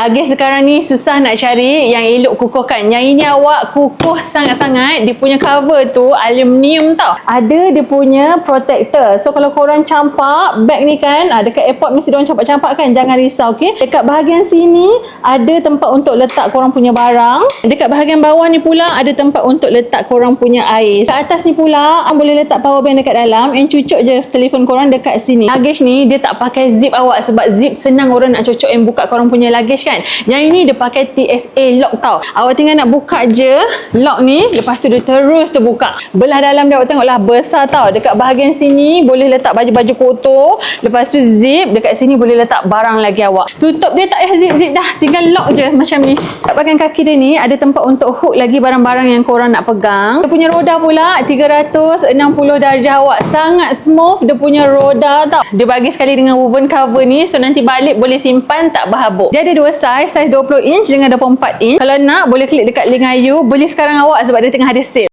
Luggage sekarang ni susah nak cari yang elok kukuhkan. Yang ini awak kukuh sangat-sangat. Dia punya cover tu aluminium tau. Ada dia punya protector. So kalau korang campak bag ni kan, dekat airport mesti diorang campak-campak kan. Jangan risau, okey. Dekat bahagian sini ada tempat untuk letak korang punya barang. Dekat bahagian bawah ni pula ada tempat untuk letak korang punya air. Kat atas ni pula boleh letak power bank dekat dalam. And cucuk je telefon korang dekat sini. Luggage ni dia tak pakai zip awak, sebab zip senang orang nak cucuk and buka korang punya luggage kan. Yang ini dia pakai TSA lock tau. Awak tinggal nak buka je lock ni, lepas tu dia terus terbuka. Belah dalam dia awak tengoklah besar tau. Dekat bahagian sini boleh letak baju-baju kotor. Lepas tu zip dekat sini boleh letak barang lagi awak. Tutup dia tak payah zip-zip dah, tinggal lock je macam ni. Kat bahagian kaki dia ni ada tempat untuk hook lagi barang-barang yang korang nak pegang. Dia punya roda pula 360 darjah awak. Sangat smooth dia punya roda tau. Dia bagi sekali dengan woven cover ni, so nanti balik boleh simpan tak berhabuk. Dia ada dua saiz 20 inch dengan 24 inch. Kalau nak boleh klik dekat link Ayu. Beli sekarang awak sebab dia tengah ada sale.